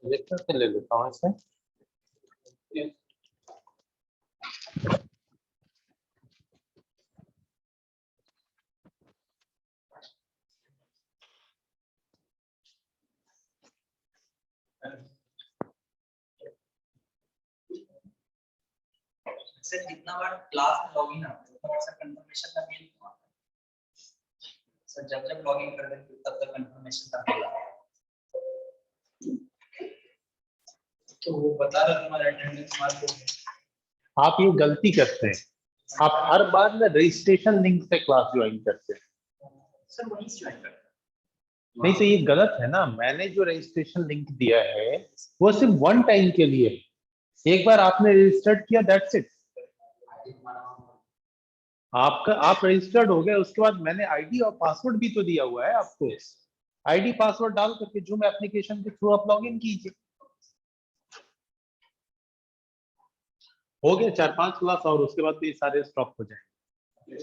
Projector से ले लेता हूँ इसे। से जितना बार क्लास में लॉगिन आता है उतना बार से कंफर्मेशन का मेल आता है। सर जब लॉगिन कर देते तब तक कंफर्मेशन का मेल आता है। तो वो बता रहा तुम्हारा अटेंडेंस मार्क हो गया। आप ये गलती करते हैं, आप हर बार ना रजिस्ट्रेशन लिंक से क्लास ज्वाइन करते हैं। सर वही ज्वाइन करते हैं। नहीं तो ये गलत है ना। मैंने जो रजिस्ट्रेशन लिंक दिया है वो सिर्फ वन टाइम के लिए है। एक बार आपने रजिस्टर्ड किया, दैट्स इट। आपका आप रजिस्टर्ड हो गए, उसके बाद मैंने आईडी और पासवर्ड भी तो दिया हुआ है आपको। आईडी पासवर्ड डाल करके जूम एप्लीकेशन के थ्रू आप लॉगिन कीजिए। हो गए 4-5 क्लास और उसके बाद तो ये सारे स्टॉप हो जाएंगे।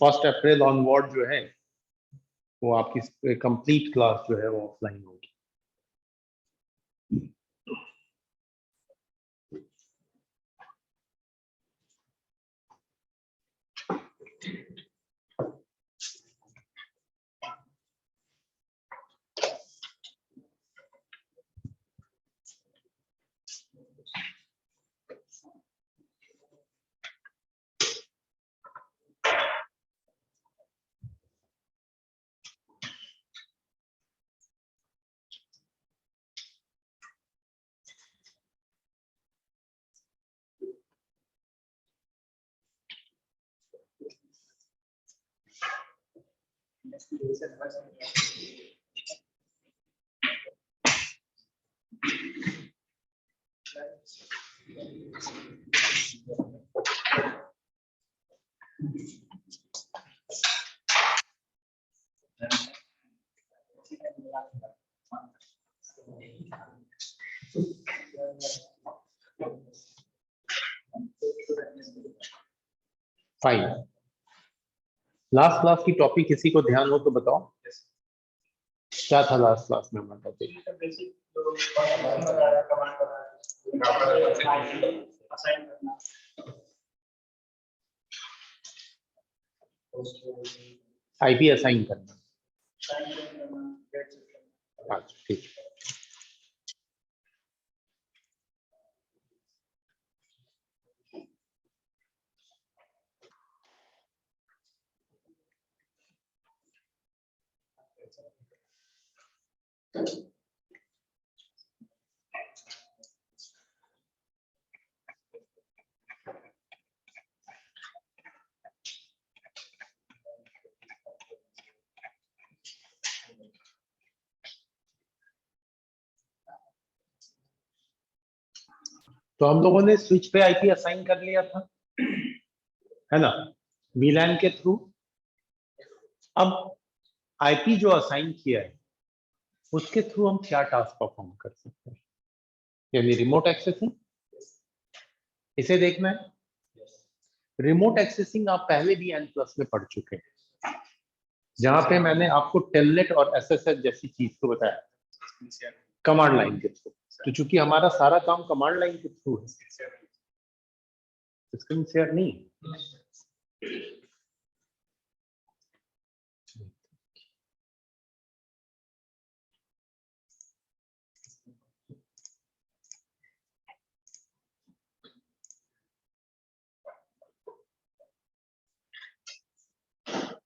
1 अप्रैल ऑनवर्ड जो है वो आपकी कंप्लीट क्लास जो है वो ऑफलाइन होगी। फाइन। लास्ट क्लास की टॉपिक किसी को ध्यान हो तो बताओ, क्या था लास्ट क्लास में हमारा टॉपिक? आईपी असाइन करना। अच्छा ठीक है। तो हम लोगों ने स्विच पे आईपी असाइन कर लिया था, है ना, वीलैन के थ्रू। अब आईपी जो असाइन किया है उसके थ्रू हम क्या टास्क परफॉर्म कर सकते हैं, यानी रिमोट एक्सेसिंग। इसे देखना है। रिमोट एक्सेसिंग आप पहले भी N+ में पढ़ चुके हैं, जहां पे मैंने आपको टेलनेट और एसएसएच जैसी चीज को बताया कमांड लाइन के थ्रू। तो चूंकि हमारा सारा काम कमांड लाइन के थ्रू है, स्क्रीन शेयर नहीं।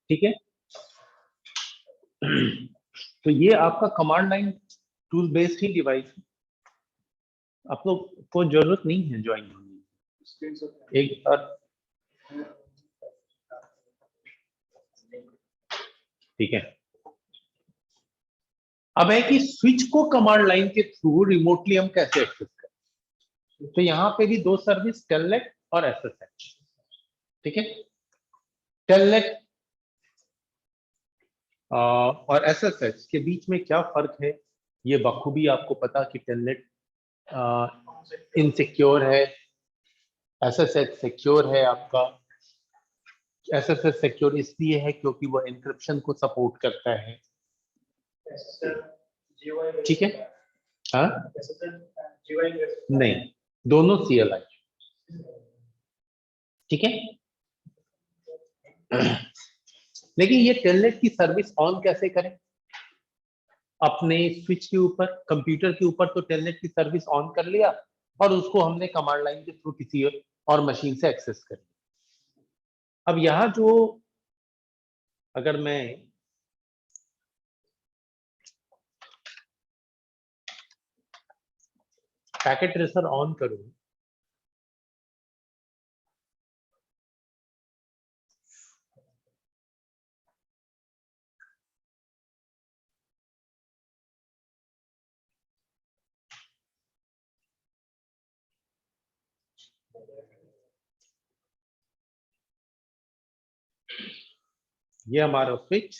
ठीक है। तो ये आपका कमांड लाइन टूल बेस्ड ही डिवाइस है, आप लोग को जरूरत नहीं है ज्वाइन होने की। एक बार ठीक है। अब है कि स्विच को कमांड लाइन के थ्रू रिमोटली हम कैसे एक्सेस करें। तो यहाँ पे भी दो सर्विस, टेलनेट और एसएसएच। ठीक है, टेलनेट और एसएसएच के बीच में क्या फर्क है, ये बखूबी आपको पता कि टेलनेट इनसिक्योर है, एसएसएच सिक्योर है। आपका एसएसएच सिक्योर इसलिए है क्योंकि वो एन्क्रिप्शन को सपोर्ट करता है। ठीक है, हाँ नहीं, दोनों CLI। ठीक है, लेकिन ये टेलनेट की सर्विस ऑन कैसे करें। अपने स्विच के ऊपर, कंप्यूटर के ऊपर तो टेलनेट की सर्विस ऑन कर लिया और उसको हमने कमांड लाइन के थ्रू किसी और मशीन से एक्सेस कर लिया। अब यहाँ जो अगर मैं पैकेट ट्रेसर ऑन करूं, ये हमारा स्विच,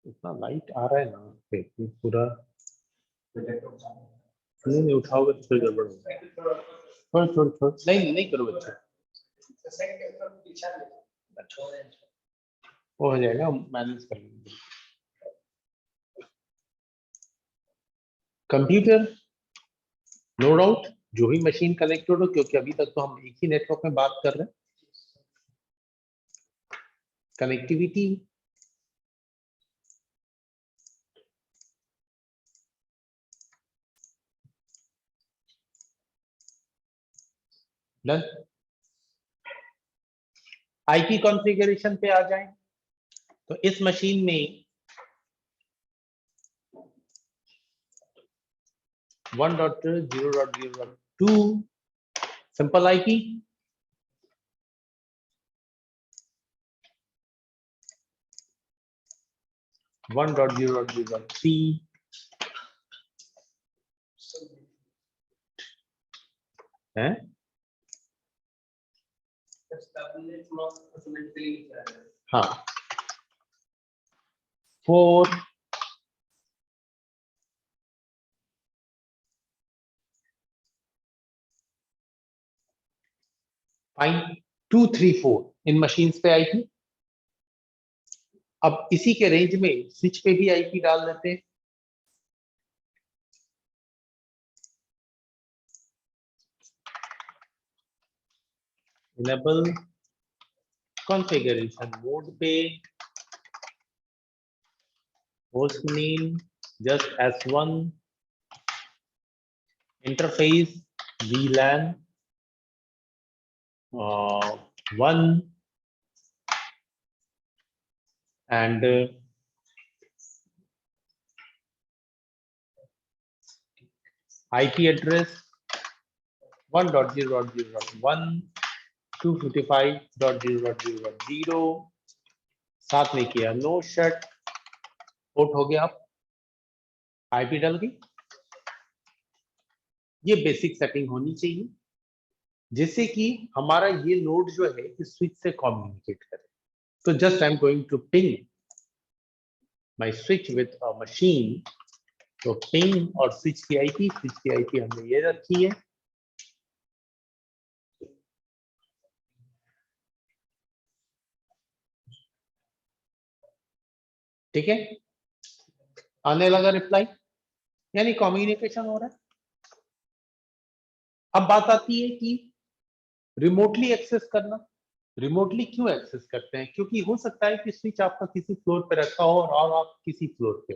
इतना लाइट आ रहा है ना पे पूरा, नहीं उठाओगे तो फिर गड़बड़ होगा। छोड़ नहीं करो बच्चे, वो हो जाएगा, मैनेज कर लेंगे। कंप्यूटर नो डाउट जो भी मशीन कनेक्टेड हो, क्योंकि अभी तक तो हम एक ही नेटवर्क में बात कर रहे हैं, कनेक्टिविटी डन। आईपी कॉन्फ़िगरेशन पे आ जाएं, तो इस मशीन में 1.0.0.2 सिंपल आईपी, 1.0.0.3 है, हाँ 4.234 इन मशीन्स पे आईपी। अब इसी के रेंज में स्विच पे भी आईपी डाल देते हैं। इनेबल कॉन्फ़िगरेशन मोड पे host name just S1, interface VLAN 1 and IP address 1.0.0.1 255.0.0.0 साथ में किया नो शट, पोर्ट हो गया। आप आईपी डाल के ये बेसिक सेटिंग होनी चाहिए जिससे कि हमारा ये नोड जो है इस स्विच से कम्युनिकेट करे। तो just I am going to ping my switch with a machine. तो पिंग और स्विच की आईपी हमने ये रखी है, ठीक है, आने लगा रिप्लाई, यानी कम्युनिकेशन हो रहा है। अब बात आती है कि रिमोटली एक्सेस करना। रिमोटली क्यों एक्सेस करते हैं, क्योंकि हो सकता है कि स्विच आपका किसी फ्लोर पे रखा हो और आप किसी फ्लोर पे,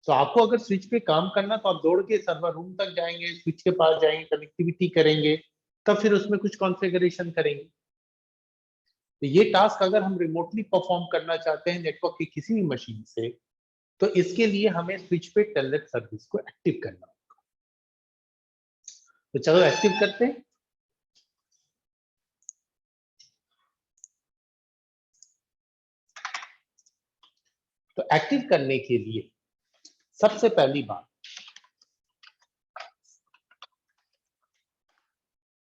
तो आपको अगर स्विच पे काम करना तो आप दौड़ के सर्वर रूम तक जाएंगे, स्विच के पास जाएंगे, कनेक्टिविटी करेंगे, तब फिर उसमें कुछ कॉन्फ़िगरेशन करेंगे। तो ये टास्क अगर हम रिमोटली परफॉर्म करना चाहते हैं नेटवर्क की किसी भी मशीन से, तो इसके लिए हमें स्विच पे टेलनेट सर्विस को एक्टिव करना होगा। तो चलो एक्टिव करते हैं। तो एक्टिव करने के लिए सबसे पहली बात,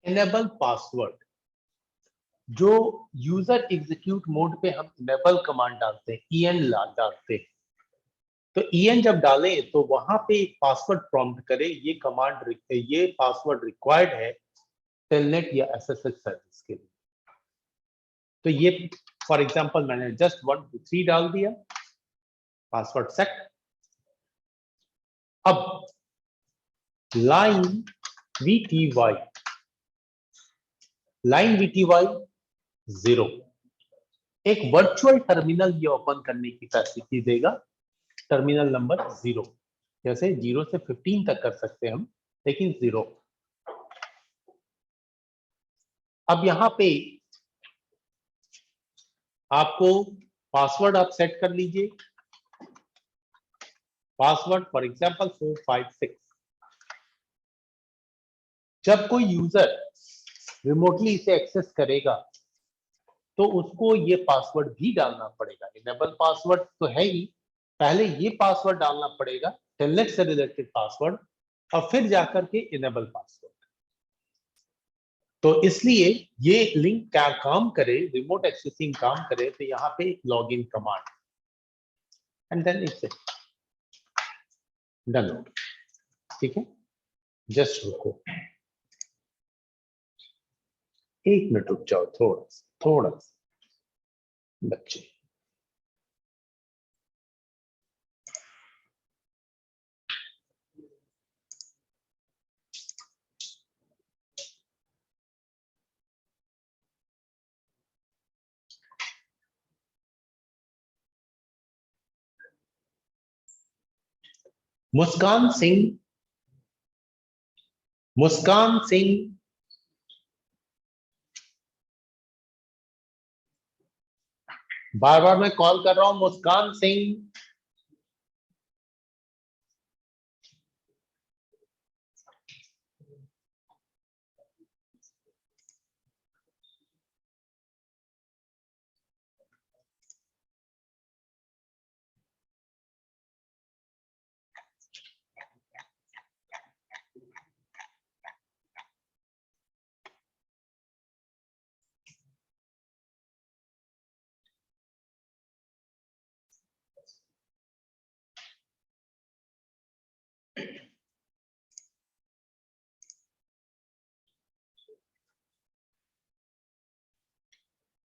इनेबल पासवर्ड। जो यूजर एग्जीक्यूट मोड पे हम इनेबल कमांड डालते हैं, EN डालते हैं, तो EN जब डालें तो वहां पे एक पासवर्ड प्रॉम्प्ट करे, ये कमांड, ये पासवर्ड रिक्वायर्ड है टेलनेट या SSH सर्विस के लिए। तो ये फॉर एग्जांपल मैंने जस्ट 1 2 3 डाल दिया, पासवर्ड सेट। अब लाइन VTY 0 एक वर्चुअल टर्मिनल ये ओपन करने की फैसिलिटी देगा, टर्मिनल नंबर 0, जैसे 0 से 15 तक कर सकते हैं हम, लेकिन 0। अब यहां पे आपको पासवर्ड आप सेट कर लीजिए, पासवर्ड फॉर एग्जांपल 456। जब कोई यूजर रिमोटली इसे एक्सेस करेगा तो उसको ये पासवर्ड भी डालना पड़ेगा। इनेबल पासवर्ड तो है ही, पहले ये पासवर्ड डालना पड़ेगा, टेलनेट से रिलेटेड पासवर्ड, और फिर जाकर के इनेबल पासवर्ड। तो इसलिए ये लिंक क्या काम करे, रिमोट एक्सेसिंग काम करे, तो यहाँ पे एक login command and then it's done. ठीक है, जस्ट रुको, 1 मिनट रुक जाओ, थोड़ा बच्चे। मुस्कान सिंह बार बार मैं कॉल कर रहा हूं, मुस्कान सिंह।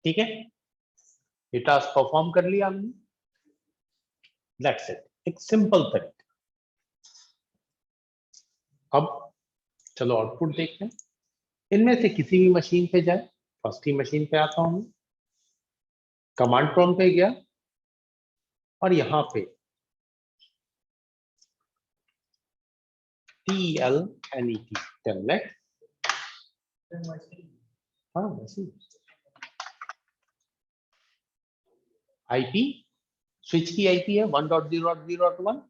ठीक है, ये टास्क परफॉर्म कर लिया हमने, दैट्स इट, एक सिंपल तरीका। अब चलो आउटपुट देखते हैं। इनमें से किसी भी मशीन पे जाए, फर्स्ट ही मशीन पे आता हूं, कमांड प्रॉम्प्ट पे गया और यहां पे TLNET टेलनेट, हाँ मशीन, IP स्विच की IP है 1.0.0.1।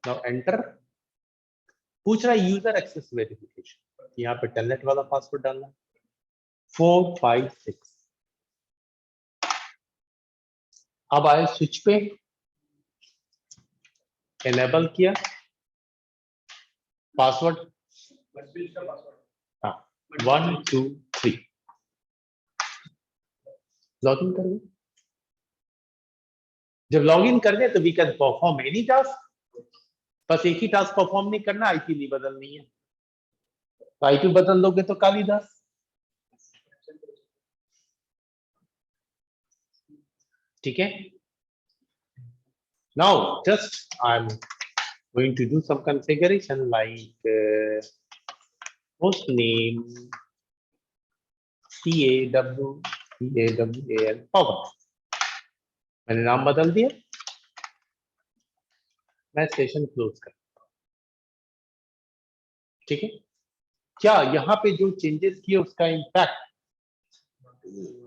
नाउ एंटर, पूछ रहा है यूजर एक्सेस वेरिफिकेशन, यहाँ पे टेलनेट वाला पासवर्ड डालना 456। अब आए स्विच पे, एनेबल किया, पासवर्ड हाँ 1 2 3, लॉगिन कर दे। जब लॉगिन कर दे तो we can perform any task, बस एक ही टास्क परफॉर्म नहीं करना, IP नहीं बदलनी है। तो IP बदल लोगे तो कालिदास। ठीक है, now just I'm going to do some configuration like host name TAWAL forward, मैंने नाम बदल दिया, मैं सेशन क्लोज कर। ठीक है, क्या यहाँ पे जो चेंजेस किए उसका इम्पैक्ट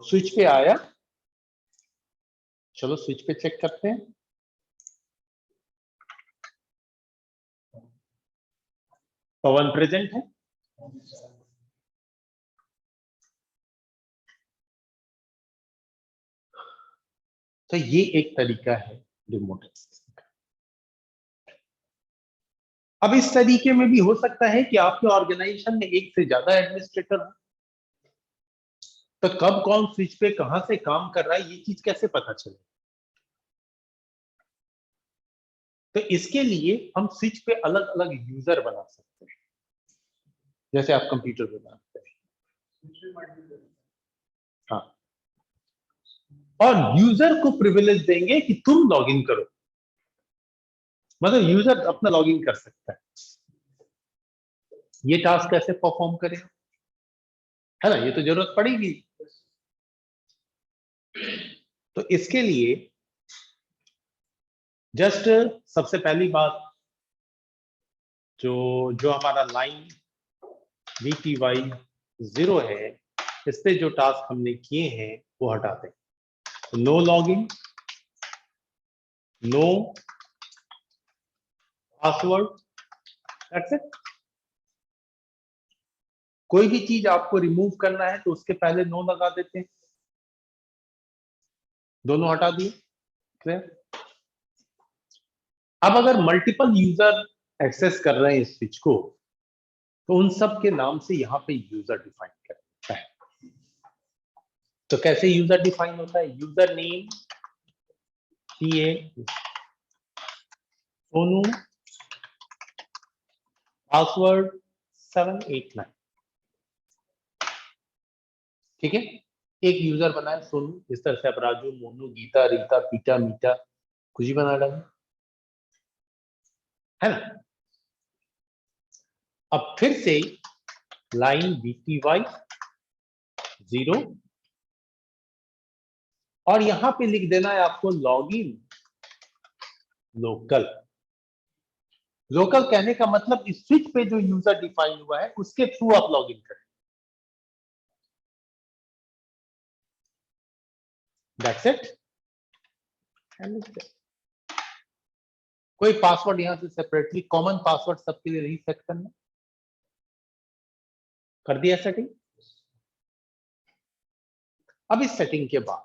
स्विच पे आया? चलो स्विच पे चेक करते हैं। पवन प्रेजेंट है, तो ये एक तरीका है रिमोट एक्सेस का। अब इस तरीके में भी हो सकता है कि आपके ऑर्गेनाइजेशन में एक से ज्यादा एडमिनिस्ट्रेटर हो, तो कब कौन स्विच पे कहां से काम कर रहा है ये चीज कैसे पता चले? तो इसके लिए हम स्विच पे अलग अलग यूजर बना सकते हैं, जैसे आप कंप्यूटर पे बनाते हैं। हाँ, और यूजर को प्रिविलेज देंगे कि तुम लॉगिन करो, मतलब यूजर अपना लॉगिन कर सकता है, ये टास्क कैसे परफॉर्म करेगा, है ना, ये तो जरूरत पड़ेगी। तो इसके लिए जस्ट सबसे पहली बात, जो हमारा लाइन VTY 0 है, इस पे जो टास्क हमने किए हैं वो हटा दें। No login, no password, that's it. कोई भी चीज आपको रिमूव करना है तो उसके पहले नो लगा देते हैं, दोनों हटा दिए, क्लियर। अब अगर मल्टीपल यूजर एक्सेस कर रहे हैं इस स्विच को, तो उन सब के नाम से यहाँ पे यूजर डिफाइन करता है। तो कैसे यूजर डिफाइन होता है? User name PA Sonu, password 789, ठीक है। एक यूजर बनाए सोनू, इस तरह से आप राजू, मोनू, गीता, रीता, पीटा, मीटा कुछ ही बना डालें, है ना। अब फिर से लाइन VTY 0 और यहां पे लिख देना है आपको लॉगिन लोकल। लोकल कहने का मतलब इस स्विच पे जो यूजर डिफाइन हुआ है उसके थ्रू आप लॉगिन करें, दैट्स इट। कोई पासवर्ड यहां से सेपरेटली कॉमन पासवर्ड सबके लिए नहीं सेट करना, कर दिया सेटिंग। अब इस सेटिंग के बाद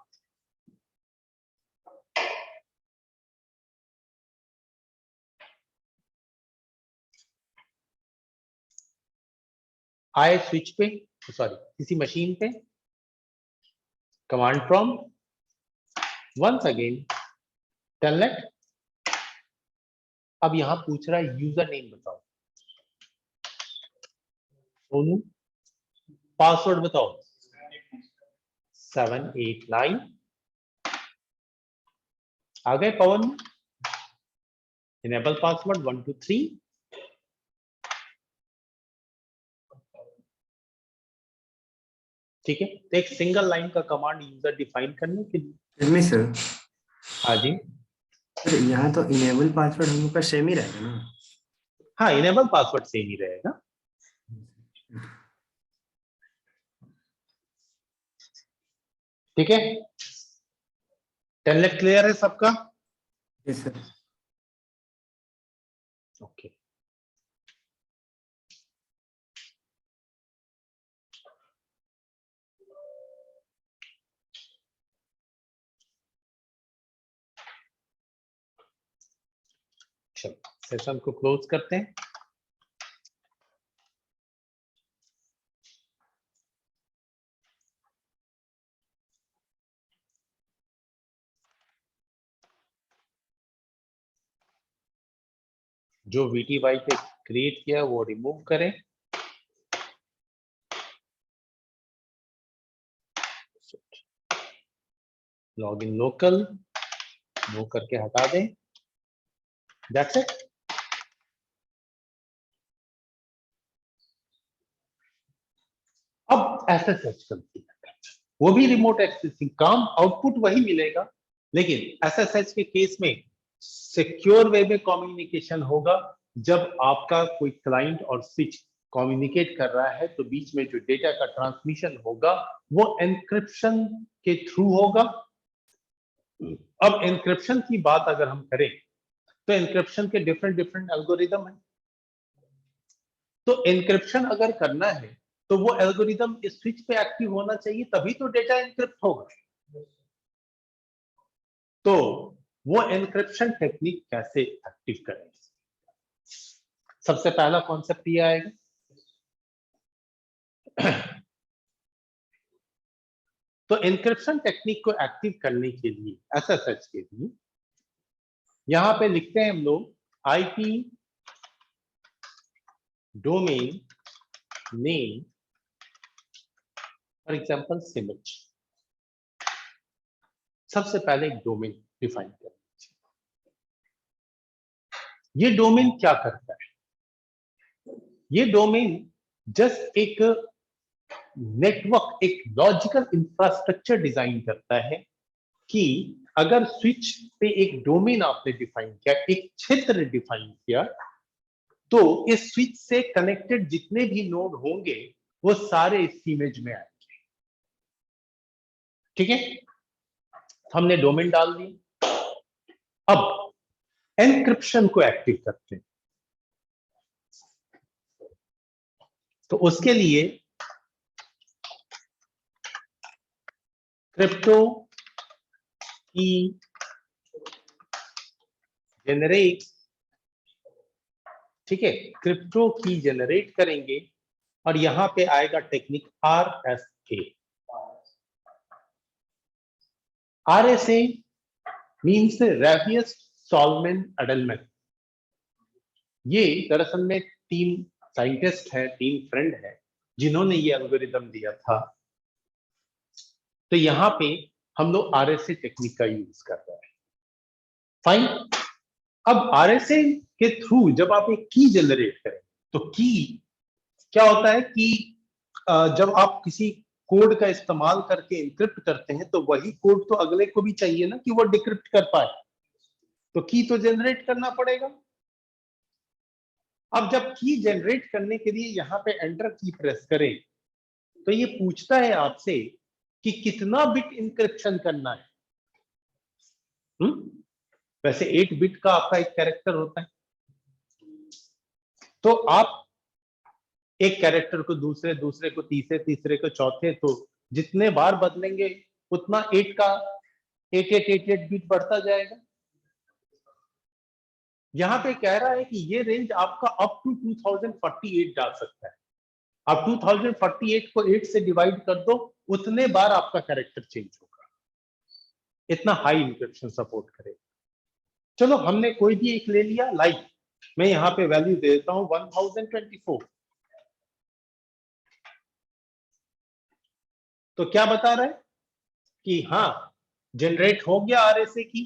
आए स्विच पे, सॉरी किसी मशीन पे, command prompt once again telnet. अब यहां पूछ रहा है यूजर नेम बताओ, सोनू, पासवर्ड बताओ 789, आ गए पवन, इनेबल पासवर्ड 1 2 3, ठीक है। तो एक सिंगल लाइन का कमांड यूजर डिफाइन करने के लिए, सर हाँ जी, सर यहाँ तो इनेबल पासवर्ड हम लोग का सेम ही रहेगा ना? हाँ इनेबल पासवर्ड सेम ही रहेगा, ठीक है। टेलनेट क्लियर है सबका? Yes sir. ओके, चलो सेशन को क्लोज करते हैं। जो VTY पे क्रिएट किया वो रिमूव करें, लॉगिन लोकल वो करके हटा दें, दैट्स इट। अब SSH कंफिगर करना, वो भी रिमोट एक्सेसिंग काम, आउटपुट वही मिलेगा, लेकिन SSH के केस में सिक्योर वे में कम्युनिकेशन होगा। जब आपका कोई क्लाइंट और स्विच कम्युनिकेट कर रहा है तो बीच में जो डेटा का ट्रांसमिशन होगा वो एन्क्रिप्शन के थ्रू होगा। अब एन्क्रिप्शन की बात अगर हम करें तो एन्क्रिप्शन के डिफरेंट डिफरेंट एल्गोरिदम है। तो एन्क्रिप्शन अगर करना है तो वो एल्गोरिदम इस स्विच पे एक्टिव होना चाहिए, तभी तो डेटा एन्क्रिप्ट होगा। तो वो एन्क्रिप्शन टेक्निक कैसे एक्टिव करें, सबसे पहला कॉन्सेप्ट ये आएगा। तो एन्क्रिप्शन टेक्निक को एक्टिव करने के लिए एसएसएच के लिए यहां पे लिखते हैं हम लोग IP domain name, for example सिमच। सबसे पहले एक डोमेन डिफाइन करें। ये डोमेन क्या करता है? ये डोमेन जस्ट एक नेटवर्क, एक लॉजिकल इंफ्रास्ट्रक्चर डिजाइन करता है कि अगर स्विच पे एक डोमेन आपने डिफाइन किया, एक क्षेत्र डिफाइन किया, तो इस स्विच से कनेक्टेड जितने भी नोड होंगे वो सारे इस इमेज में आएंगे। ठीक है, हमने डोमेन डाल दिया। अब एनक्रिप्शन को एक्टिव करते हैं। तो उसके लिए क्रिप्टो की जनरेट, ठीक है, क्रिप्टो की जनरेट करेंगे और यहां पे आएगा technique RSA। RSA means Rivest solvent Adleman. ये दरअसल में 3 साइंटिस्ट है, 3 फ्रेंड है जिन्होंने ये एल्गोरिदम दिया था। तो यहां पे हम लोग RSA टेक्निक का यूज कर रहे हैं। फाइन। अब RSA के थ्रू जब आप एक की जनरेट करें, तो की क्या होता है कि जब आप किसी कोड का इस्तेमाल करके एन्क्रिप्ट करते हैं तो वही कोड तो अगले को भी चाहिए ना कि वो डिक्रिप्ट कर पाए, तो की तो जनरेट करना पड़ेगा। अब जब की जनरेट करने के लिए यहां पे एंटर की प्रेस करें तो ये पूछता है आपसे कि कितना बिट इंक्रिप्शन करना है। वैसे 8 बिट का आपका एक कैरेक्टर होता है, तो आप एक कैरेक्टर को दूसरे, दूसरे को तीसरे, तीसरे को चौथे, तो जितने बार बदलेंगे उतना 8 का 8888 बिट बढ़ता जाएगा। यहां पे कह रहा है कि ये रेंज आपका अप टू 2048 डाल सकता है। आप 2048 को 8 से डिवाइड कर दो, उतने बार आपका कैरेक्टर चेंज होगा। इतना हाई इंक्रिप्शन सपोर्ट करेगा। चलो हमने कोई भी एक ले लिया, लाइक मैं यहां पे वैल्यू दे देता हूं 1024। तो क्या बता रहा है कि हाँ जनरेट हो गया RSA की।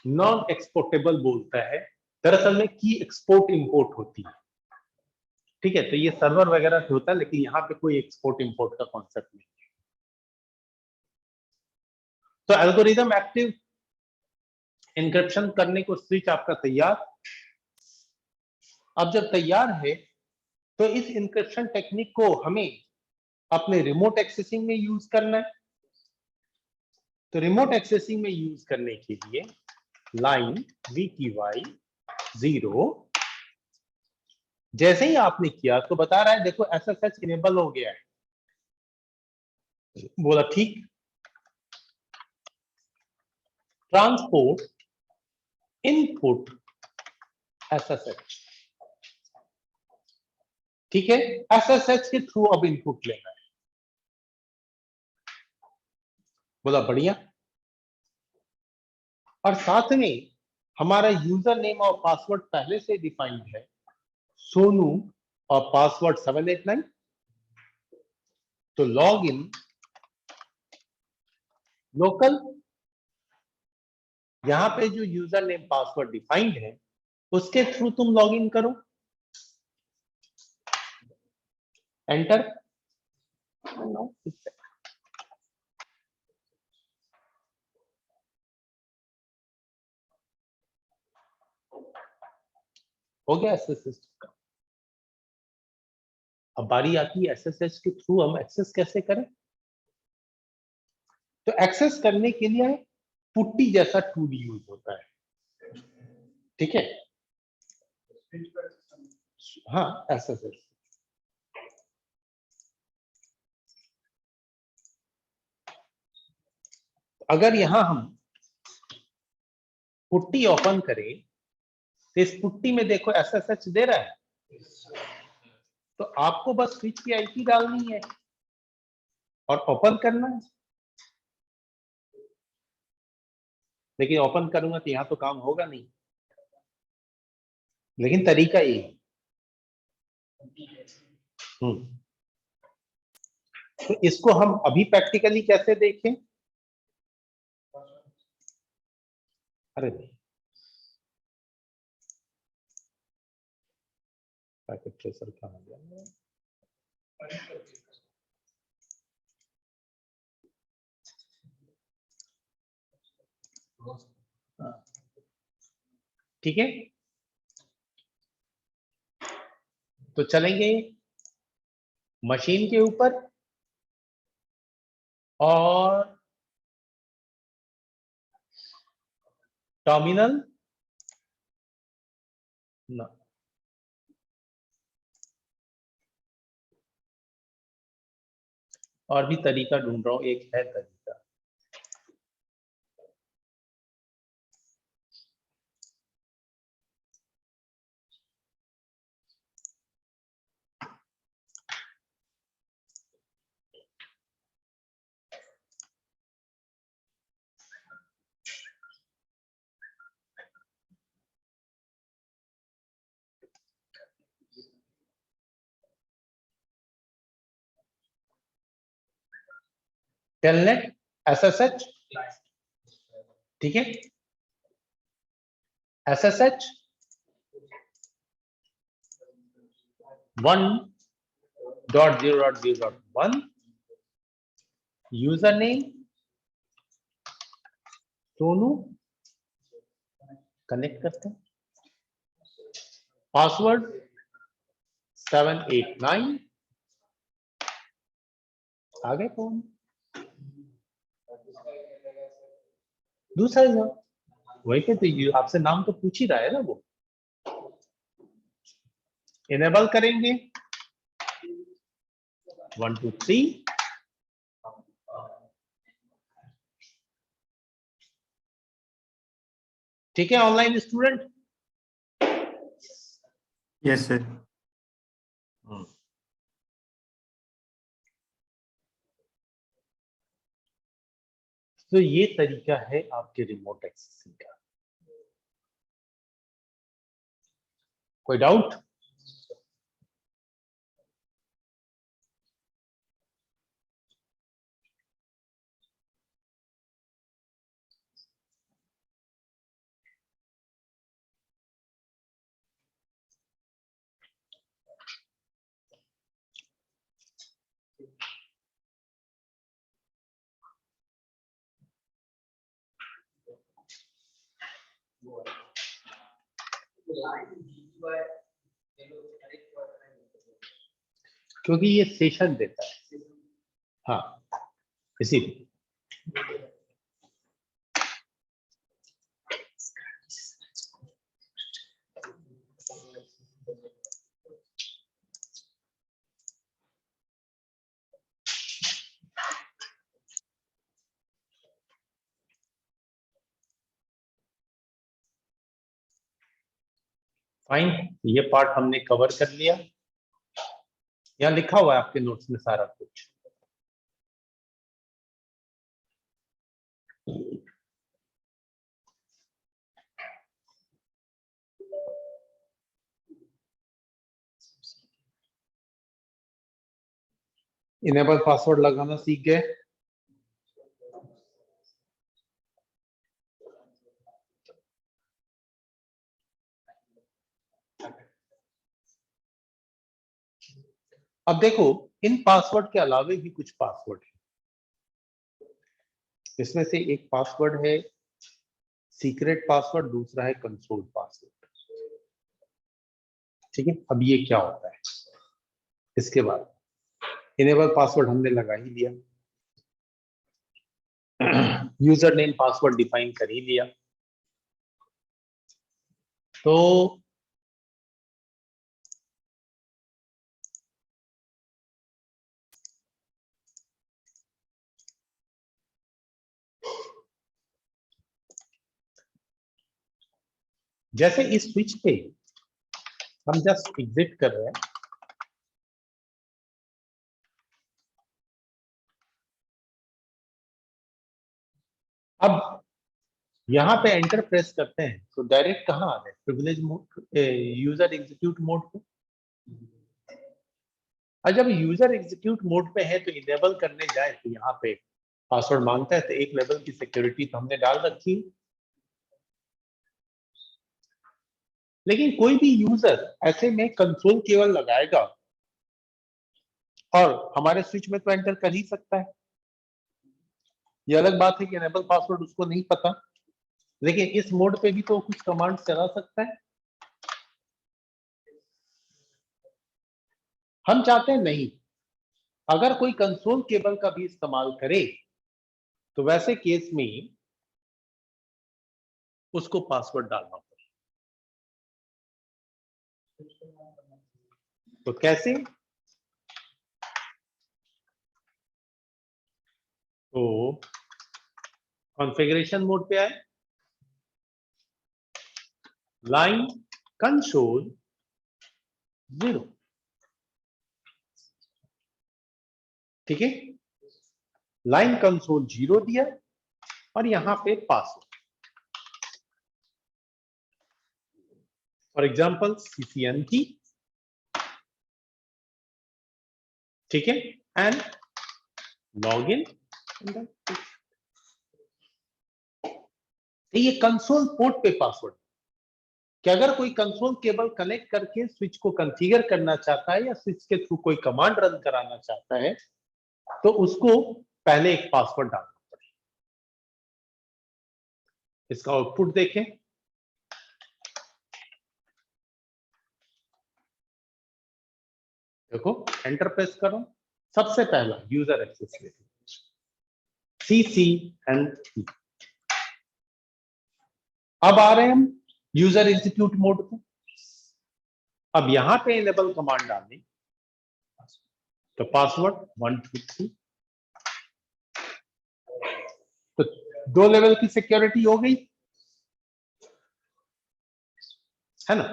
नॉन एक्सपोर्टेबल बोलता है, दरअसल में की एक्सपोर्ट इंपोर्ट होती है। ठीक है, तो ये सर्वर वगैरह से होता है, लेकिन यहाँ पे कोई एक्सपोर्ट इंपोर्ट का कॉन्सेप्ट नहीं है। तो एल्गोरिदम एक्टिव, एन्क्रिप्शन करने को स्विच आपका तैयार। अब जब तैयार है तो इस एन्क्रिप्शन टेक्निक को हमें अपने रिमोट एक्सेसिंग में यूज करना है। तो रिमोट एक्सेसिंग में यूज करने के लिए लाइन VTY 0 जैसे ही आपने किया तो बता रहा है देखो SSH इनेबल हो गया है। बोला ठीक। ट्रांसपोर्ट इनपुट SSH, ठीक है, SSH के थ्रू अब इनपुट लेना है। बोला बढ़िया। और साथ में हमारा यूजर नेम और पासवर्ड पहले से डिफाइंड है, सोनू, और पासवर्ड 789। तो लॉग इन लोकल, यहां पे जो यूजर नेम पासवर्ड डिफाइंड है उसके थ्रू तुम लॉग इन करो, एंटर। हो गया SSH का। अब बारी आती है SSH के थ्रू हम एक्सेस कैसे करें। तो एक्सेस करने के लिए पुट्टी जैसा टूल यूज होता है। ठीक है, हाँ SSH। अगर यहां हम पुट्टी ओपन करें तो इस पुट्टी में देखो SSH दे रहा है, तो आपको बस स्विच की आईपी डालनी है और ओपन करना है। लेकिन ओपन करूंगा तो यहां तो काम होगा नहीं, लेकिन तरीका यही है। तो इसको हम अभी प्रैक्टिकली कैसे देखें? अरे नहीं, पैकेट ट्रेसर कहाँ गया? ठीक है, तो चलेंगे मशीन के ऊपर और टर्मिनल ना, और भी तरीका ढूंढ रहा हूं, एक है तरीका। टेलनेट SSH, ठीक है, SSH 1.0.0.1, user name Sonu, connect करते हैं, पासवर्ड 789, आ गए कौन? दूसरा नाम वही पे, तो आपसे नाम तो पूछ ही रहा है ना वो। इनेबल करेंगे 1 2 3, ठीक है। Online student, yes sir. तो ये तरीका है आपके रिमोट एक्सेसिंग का। कोई डाउट? क्योंकि ये सेशन देता है, हाँ इसीलिए। फाइन, ये पार्ट हमने कवर कर लिया। यहाँ लिखा हुआ है आपके नोट्स में सारा कुछ। इनेबल पासवर्ड लगाना सीख गए? अब देखो, इन पासवर्ड के अलावे भी कुछ पासवर्ड है। इसमें से एक पासवर्ड है सीक्रेट पासवर्ड, दूसरा है कंसोल पासवर्ड। ठीक है, अब ये क्या होता है? इसके बाद इनेबल पासवर्ड हमने लगा ही लिया, यूजर नेम पासवर्ड डिफाइन कर ही लिया, तो जैसे इस स्विच पे हम जस्ट एग्जिट कर रहे हैं, अब यहां पे एंटर प्रेस करते हैं तो डायरेक्ट कहां आ रहे हैं, privilege mode, user execute mode पे। और जब यूजर एग्जीक्यूट मोड पे है तो इनेबल करने जाए तो यहाँ पे पासवर्ड मांगता है, तो एक लेवल की सिक्योरिटी तो हमने डाल रखी है। लेकिन कोई भी यूजर ऐसे में कंसोल केवल लगाएगा और हमारे स्विच में तो एंटर कर ही सकता है। ये अलग बात है कि इनेबल पासवर्ड उसको नहीं पता, लेकिन इस मोड पे भी तो कुछ कमांड चला सकता है। हम चाहते हैं नहीं, अगर कोई कंसोल केबल का भी इस्तेमाल करे तो वैसे केस में उसको पासवर्ड डालना पड़े। तो कैसे? तो कॉन्फ़िगरेशन मोड पे आए, लाइन कंसोल 0, ठीक है। लाइन कंसोल 0 दिया और यहां पे पासवर्ड, फॉर एग्जांपल CCNP, ठीक है, एंड लॉगिन। ये कंसोल पोर्ट पे पासवर्ड, कि अगर कोई कंसोल केबल कनेक्ट करके स्विच को कॉन्फ़िगर करना चाहता है या स्विच के थ्रू कोई कमांड रन कराना चाहता है तो उसको पहले एक पासवर्ड डालना पड़ेगा। इसका आउटपुट देखें, देखो एंटर प्रेस करो, सबसे पहला यूजर एक्सेस CCNP। अब आ रहे हैं हम यूजर एग्जीक्यूट मोड पे। अब यहां पे इनेबल कमांड डालनी, तो पासवर्ड 1 2 3, तो 2 लेवल की सिक्योरिटी हो गई, है ना।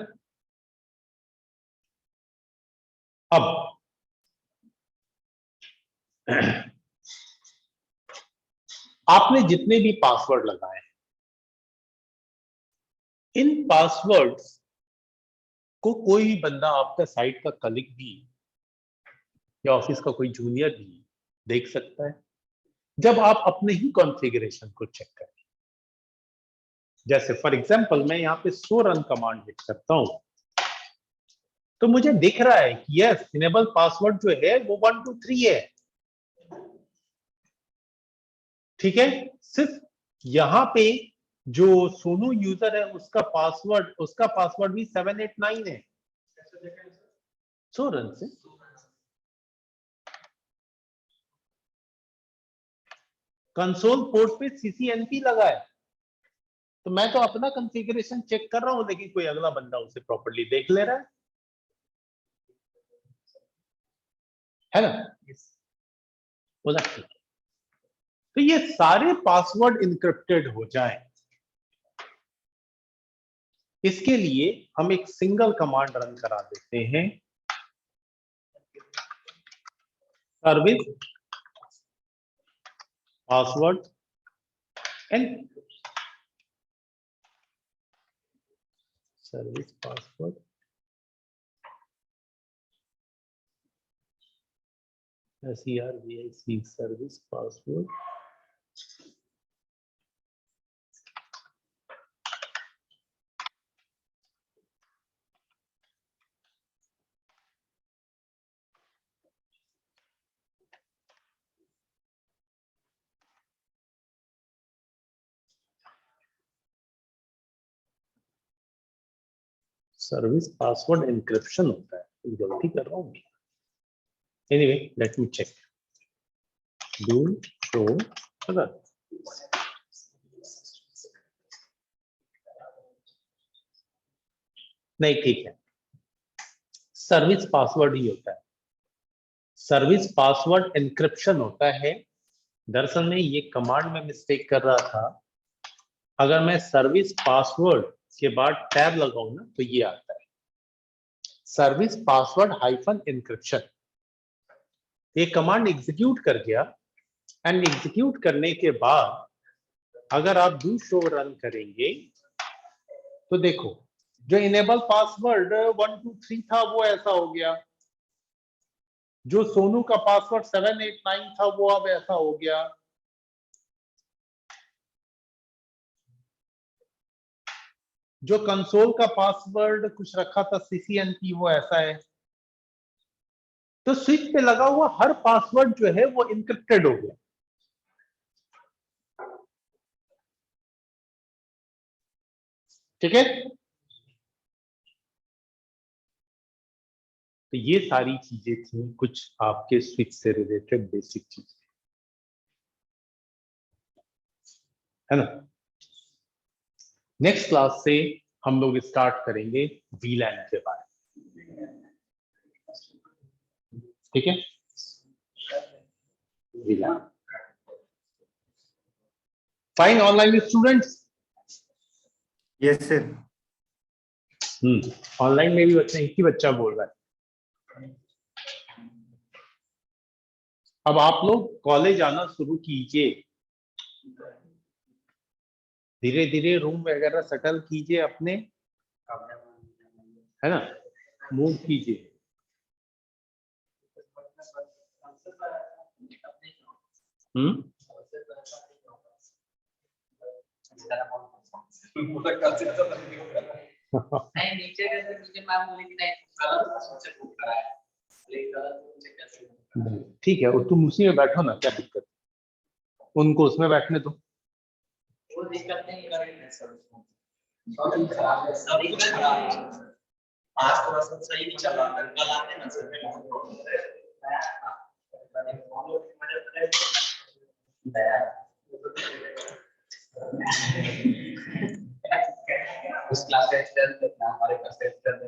अब आपने जितने भी पासवर्ड लगाए, इन पासवर्ड्स को कोई भी बंदा, आपका साइट का कलीग भी या ऑफिस का कोई जूनियर भी देख सकता है जब आप अपने ही कॉन्फ़िगरेशन को चेक करें। जैसे फॉर एग्जांपल मैं यहाँ पे शो रन कमांड लिख सकता हूं, तो मुझे दिख रहा है कि यस इनेबल पासवर्ड जो है वो 1 2 3 है, ठीक है। सिर्फ यहां पे जो सोनू यूजर है उसका पासवर्ड भी 789 है, शो रन से। कंसोल पोर्ट पे CCNP लगा है, तो मैं तो अपना कॉन्फ़िगरेशन चेक कर रहा हूं, लेकिन कोई अगला बंदा उसे प्रॉपर्ली देख ले रहा है ना। बोला ठीक है। तो ये सारे पासवर्ड इनक्रिप्टेड हो जाए, इसके लिए हम एक सिंगल कमांड रन करा देते हैं, service password encryption. Service password SERVIC, service password service password encryption होता है, गलती कर रहा हूं। Anyway let me check, do show अगर नहीं, ठीक है, सर्विस पासवर्ड ही होता है, सर्विस पासवर्ड एनक्रिप्शन होता है। दरअसल में ये कमांड में मिस्टेक कर रहा था, अगर मैं सर्विस पासवर्ड के बाद टैब लगाओ ना तो ये आता है सर्विस पासवर्ड हाइफन इंक्रिप्शन। ये कमांड एग्जीक्यूट कर गया एंड एग्जीक्यूट करने के बाद अगर आप डू शो रन करेंगे तो देखो जो इनेबल पासवर्ड 123 था वो ऐसा हो गया, जो सोनू का पासवर्ड 789 था वो अब ऐसा हो गया, जो कंसोल का पासवर्ड कुछ रखा था CCNP वो ऐसा है। तो स्विच पे लगा हुआ हर पासवर्ड जो है वो इंक्रिप्टेड हो गया। ठीक है, तो ये सारी चीजें थी कुछ आपके स्विच से रिलेटेड बेसिक चीजें, है ना। नेक्स्ट क्लास से हम लोग स्टार्ट करेंगे VLAN के बारे में, ठीक है। VLAN fine online students. Yes sir. Online में भी बच्चा एक ही बच्चा बोल रहा है। अब आप लोग कॉलेज आना शुरू कीजिए, धीरे धीरे रूम वगैरह सेटल कीजिए अपने, है ना, मूव कीजिए। नहीं नीचे कैसे मुझे मैम बोली कि नहीं गलत मुझसे बुक कराया लेकिन गलत मुझे कैसे ठीक है, और तुम उसी में बैठो ना, क्या दिक्कत, उनको उसमें बैठने दो। वो दिक्कत नहीं कर रही है सर सॉरी खराब है सब कुछ खराब है आज थोड़ा सा सही नहीं चल रहा है कल आते ना सर उस क्लास का एक्सटेंड करना हमारे पास एक्सटेंड